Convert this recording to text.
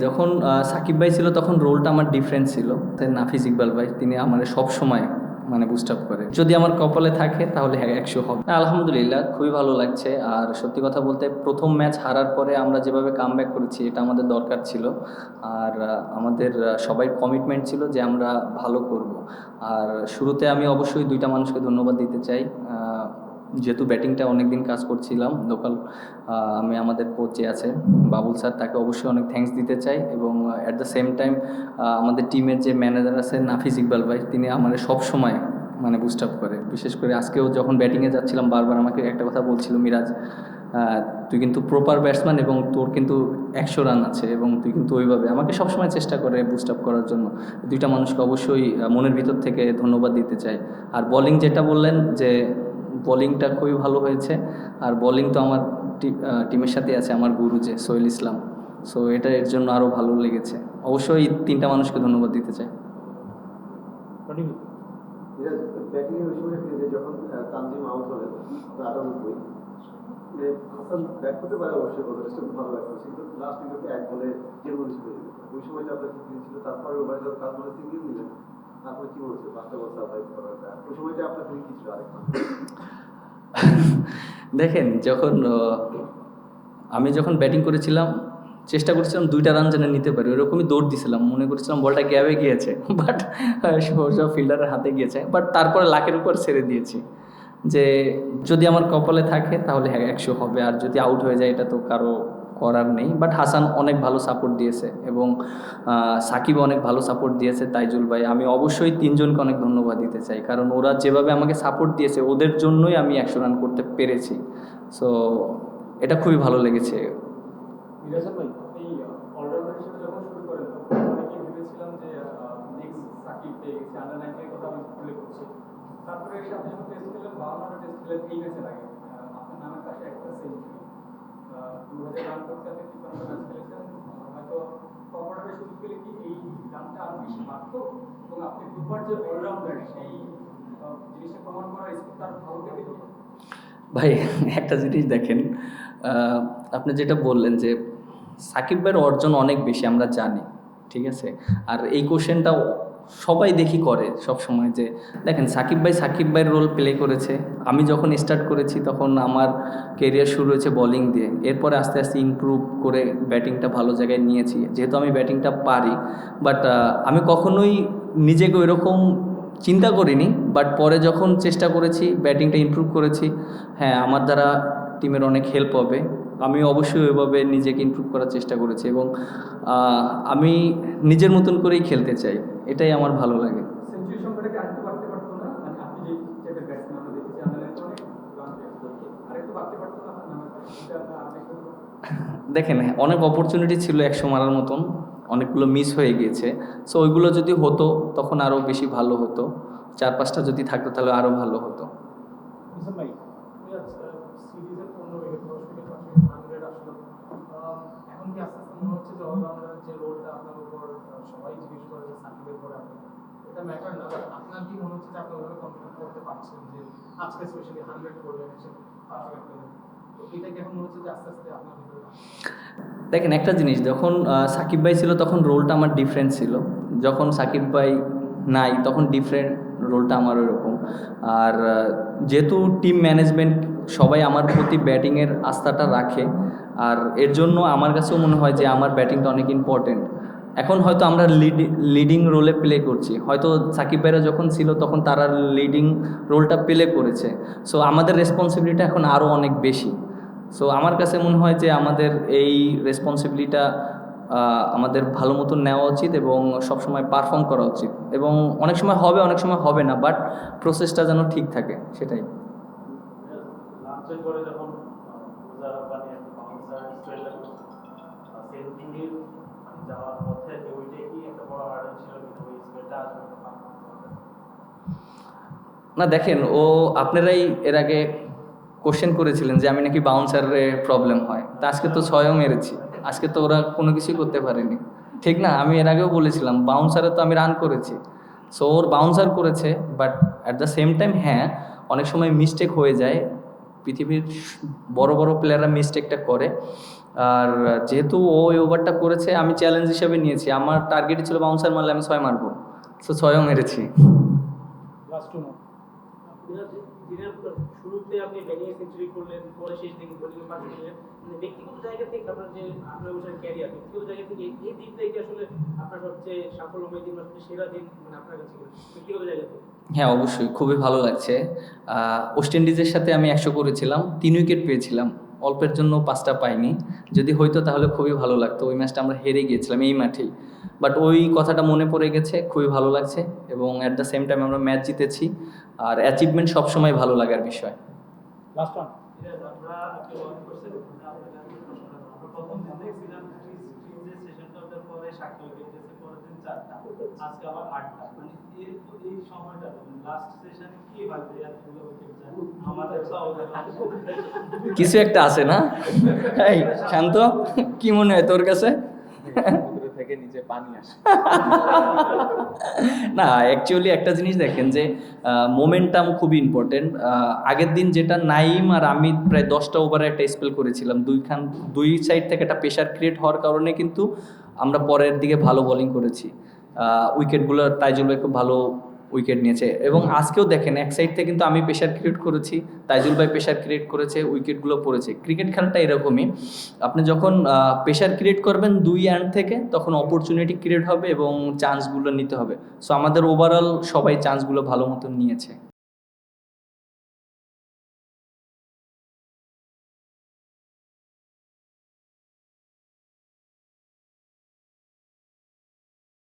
যখন সাকিব ভাই ছিল তখন রোলটা আমার ডিফারেন্ট ছিল। তাই নাফিজ ইকবাল ভাই তিনি আমার সব সময় বুস্ট আপ করে। যদি আমার কপালে থাকে তাহলে হ্যাঁ 100 হবে। আলহামদুলিল্লাহ খুবই ভালো লাগছে। আর সত্যি কথা বলতে প্রথম ম্যাচ হারার পরে আমরা যেভাবে কামব্যাক করেছি এটা আমাদের দরকার ছিল। আর আমাদের সবাই কমিটমেন্ট ছিল যে আমরা ভালো করব। আর শুরুতে আমি অবশ্যই দুইটা মানুষকে ধন্যবাদ দিতে চাই। যেহেতু ব্যাটিংটা অনেক দিন কাজ করছিলাম লোকাল, আমি আমাদের কোচ যে আছে বাবুল স্যার তাকে অবশ্যই অনেক থ্যাঙ্কস দিতে চাই। এবং অ্যাট দ্য সেম টাইম আমাদের টিমের যে ম্যানেজার আছে নাফিজ ইকবাল ভাই তিনি আমার সব সময় বুস্ট আপ করে। বিশেষ করে আজকেও যখন ব্যাটিংয়ে যাচ্ছিলাম বারবার আমাকে একটা কথা বলছিল, মিরাজ তুই কিন্তু প্রপার ব্যাটসম্যান এবং তোর কিন্তু 100 রান আছে, এবং তুই কিন্তু ওইভাবে আমাকে সবসময় চেষ্টা করে বুস্ট আপ করার জন্য। দুইটা মানুষকে অবশ্যই মনের ভিতর থেকে ধন্যবাদ দিতে চাই। আর বোলিং যেটা বললেন যে বোলিংটা খুবই ভালো হয়েছে। আর বোলিং তো আমার টিমের সাথে আছে আমার গুরু যে সোহেল ইসলাম। সো এটা এর জন্য আরও ভালো লেগেছে। অবশ্যই তিনটা মানুষকে ধন্যবাদ দিতে চাই। ব্যাটিং এর সময় যখন তানজিম আউট হলেন 98, হাসান ব্যাট করতে পারে অবশ্যই ভালো ব্যাট করছে, কিন্তু লাস্ট উইকেটে এক বলে জেরুন ছিল। ওই সময়টা আপনার কি ছিল? তারপরে ওভারে যখন কাজ বলে সিঙ্গেল নিলেন, তারপরে কি বলছে 5টা বল সার্ভাইভ করাটা, ওই সময়টা আপনার কি ছিল? আরেকটা দেখেন, আমি যখন ব্যাটিং করেছিলাম চেষ্টা করছিলাম 2টা রান যেন নিতে পারি, ওরকমই দৌড় দিছিলাম, মনে করছিলাম বলটা গ্যাবে গিয়েছে, বাট সব ফিল্ডারের হাতে গিয়েছে। বাট তারপরে লাখের উপর ছেড়ে দিয়েছি যে যদি আমার কপালে থাকে তাহলে হ্যাঁ 100 হবে, আর যদি আউট হয়ে যায় এটা তো কারো করার নেই। বাট হাসান অনেক ভালো সাপোর্ট দিয়েছে এবং সাকিব অনেক ভালো সাপোর্ট দিয়েছে, তাইজুল ভাই। আমি অবশ্যই তিনজনকে অনেক ধন্যবাদ দিতে চাই, কারণ ওরা যেভাবে আমাকে সাপোর্ট দিয়েছে ওদের জন্যই আমি 100 রান করতে পেরেছি। সো এটা খুবই ভালো লেগেছে। নিরাজ ভাই, আপনি অলরাউন্ডার হিসেবে যখন শুরু করেন তখন অনেকেই ভেবেছিলাম যে নেক্সট সাকিব পেয়ে গেছে, আন্ডার 19 কথা আমি উল্লেখ করছি। তারপরে এসে আপনি যখন টেস্ট খেলেন 52টা টেস্ট খেলেন এই ম্যাচের আগে, আপনার নামের পাশে একটা সেঞ্চুরি, 2000 রান করতে আপনি 53টা ম্যাচ খেলেছেন। হয়তো কমোডারের সুযোগ পেলে কি এই রানটা আরো বেশি বাড়তো, এবং আপনি দুবার যে অলরাউন্ডার সেই জিনিসটা প্রমাণ করার স্কোরটা আরো ভালো পেতে হতো। ভাই একটা জিনিস দেখেন, আপনি যেটা বললেন যে সাকিব ভাইয়ের অর্জন অনেক বেশি আমরা জানি, ঠিক আছে। আর এই কোশ্চেনটা সবাই দেখি করে সব সময় যে দেখেন সাকিব ভাইয়ের রোল প্লে করেছে। আমি যখন স্টার্ট করেছি তখন আমার কেরিয়ার শুরু হয়েছে বোলিং দিয়ে, এরপরে আস্তে আস্তে ইমপ্রুভ করে ব্যাটিংটা ভালো জায়গায় নিয়েছি, যেহেতু আমি ব্যাটিংটা পারি। বাট আমি কখনোই নিজেকে ওইরকম চিন্তা করিনি। বাট পরে যখন চেষ্টা করেছি ব্যাটিংটা ইমপ্রুভ করেছি, হ্যাঁ আমার দ্বারা টিমের অনেক হেল্প হবে। আমি অবশ্যই ওইভাবে নিজেকে ইমপ্রুভ করার চেষ্টা করেছি এবং আমি নিজের মতন করেই খেলতে চাই, এটাই আমার ভালো লাগে। সেঞ্চুরি সংখ্যাটা কি আরেকটু বাড়তে পারতো না? মানে আপনি যে টাইপের ব্যাটসম্যান আমরা দেখেছি, আমাদের তো অনেক রান পেয়েছে, আরেকটু বাড়তে পারতো না আপনার নামের পাশে? এটা আপনার আরেকটু দেখেন অনেক অপরচুনিটি ছিল 100 মারার মতন, অনেকগুলো মিস হয়ে গিয়েছে। সো ওইগুলো যদি হতো তখন আরও বেশি ভালো হতো, 4-5টা যদি থাকতো তাহলে আরও ভালো হতো। মিশন ভাই, সিরিজের 15 উইকেট 10 উইকেট 5 উইকেট 100 আসলো, এখন কি আস্তে আস্তে মনে হচ্ছে যে অলরাউন্ডারের যে রোলটা আপনার উপর সবাই জিজ্ঞেস করে যে সাকিবের পরে আপনি, এটা ম্যাটার না, বাট আপনার কি মনে হচ্ছে যে আপনি ওভাবে কনফিডেন্ট করতে পারছেন যে আজকে স্পেশালি 100 করবেন, এসে 5 উইকেট পেলেন, তো এটা কি এখন মনে হচ্ছে যে আস্তে আস্তে আপনার ভিতরে? দেখেন একটা জিনিস, যখন সাকিব ভাই ছিল তখন রোলটা আমার ডিফারেন্ট ছিল, যখন সাকিব ভাই নাই তখন ডিফারেন্ট রোলটা আমার ওরকম। আর যেহেতু টিম ম্যানেজমেন্ট সবাই আমার প্রতি ব্যাটিংয়ের আস্থাটা রাখে, আর এর জন্য আমার কাছেও মনে হয় যে আমার ব্যাটিংটা অনেক ইম্পর্টেন্ট। এখন হয়তো আমরা লিডিং রোলে প্লে করছি, হয়তো সাকিব ভাইরা যখন ছিল তখন তারা লিডিং রোলটা প্লে করেছে। সো আমাদের রেসপন্সিবিলিটি এখন আরও অনেক বেশি। সো আমার কাছে মনে হয় যে আমাদের এই রেসপন্সিবিলিটিটা আমাদের ভালো মতন নেওয়া উচিত এবং সবসময় পারফর্ম করা উচিত, এবং অনেক সময় হবে অনেক সময় হবে না, বাট প্রসেসটা যেন ঠিক থাকে সেটাই। লাঞ্চের পরে যখন মুজারাবানি একটা বাউন্সার স্ট্রেলার সেঞ্চুরির যাওয়ার পথে ওইটাই কি একটা বড় হার্ডল ছিল কিনা ওই স্পেলটা আসলে না দেখেন, আপনারাই এর আগে কোশ্চেন করেছিলেন যে আমি নাকি বাউন্সারে প্রবলেম হয়, তা আজকে তো 6ও মেরেছি, আজকে তো ওরা কোনো কিছুই করতে পারেনি, ঠিক না? আমি এর আগেও বলেছিলাম বাউন্সারে তো আমি রান করেছি। সো ওর বাউন্সার করেছে, but at the same time হ্যাঁ অনেক সময় মিস্টেক হয়ে যায়, পৃথিবীর বড় বড় প্লেয়াররা মিস্টেকটা করে। আর যেহেতু ও ওই ওভারটা করেছে আমি চ্যালেঞ্জ হিসেবে নিয়েছি, আমার টার্গেট ছিল বাউন্সার মারলে আমি 6 মারবো, সো 6ও মেরেছি। লাস্ট টু দিনের শুরুতে আপনি ব্যাটিং সেঞ্চুরি করলেন, পরে শেষ দিকে বোলিং পাস করলেন, মানে ব্যক্তিগত জায়গা থেকে আপনার যে আপনার বছরের ক্যারিয়ার, ব্যক্তিগত জায়গা থেকে এই দিন থেকে আসলে আপনার সবচেয়ে সাফল্যময় দিন, সবচেয়ে সেরা দিন মানে আপনার কাছে ব্যক্তিগত জায়গা থেকে? হ্যাঁ অবশ্যই, খুবই ভালো লাগছে। ওয়েস্ট ইন্ডিজের সাথে আমি 100 করেছিলাম, 3 উইকেট পেয়েছিলাম, অল্পের জন্য 5টা পাইনি। যদি হইতো তাহলে খুবই ভালো লাগতো। ওই ম্যাচটা আমরা হেরে গিয়েছিলাম এই মাঠেই, বাট ওই কথাটা মনে পড়ে গেছে, খুবই ভালো লাগছে। এবং অ্যাট দ্য সেম টাইম আমরা ম্যাচ জিতেছি, আর অ্যাচিভমেন্ট সবসময় ভালো লাগার বিষয়। Last one. আমরা আপনি মনে করছেন আপনার কাছে প্রশ্ন রাখবো। আমরা প্রথম দিন দেখছিলাম যে সেশনটা ওঠার পরে 7টা উইকেট গেছে, পরের দিন 4টা, আজকে আবার 8টা। মানে এই সময়টা লাস্ট সেশনে কি ভাবছে এতগুলো উইকেট যায় আমাদের কিছু একটা আছে না? এই শান্ত, কি মনে হয় তোর কাছে? সমুদ্র থেকে নিচে পানি আসে। না, অ্যাকচুয়ালি একটা জিনিস দেখেন যে মোমেন্টাম খুবই ইম্পর্টেন্ট। আগের দিন যেটা নাইম আর আমি প্রায় 10টা ওভারে একটা স্পেল করেছিলাম, দুই সাইড থেকে একটা প্রেশার ক্রিয়েট হওয়ার কারণে কিন্তু আমরা পরের দিকে ভালো বোলিং করেছি। উইকেটগুলো তাইজুল ভাই খুব ভালো উইকেট নিয়েছে, এবং আজকেও দেখেন এক সাইড থেকে কিন্তু আমি প্রেশার ক্রিয়েট করেছি, তাইজুল ভাই প্রেশার ক্রিয়েট করেছে, উইকেটগুলো পড়েছে। ক্রিকেট খেলাটা এরকমই, আপনি যখন প্রেশার ক্রিয়েট করবেন দুই এন্ড থেকে, তখন অপরচুনিটি ক্রিয়েট হবে এবং চান্সগুলো নিতে হবে। সো আমাদের ওভারঅল সবাই চান্সগুলো ভালো মতো নিয়েছে।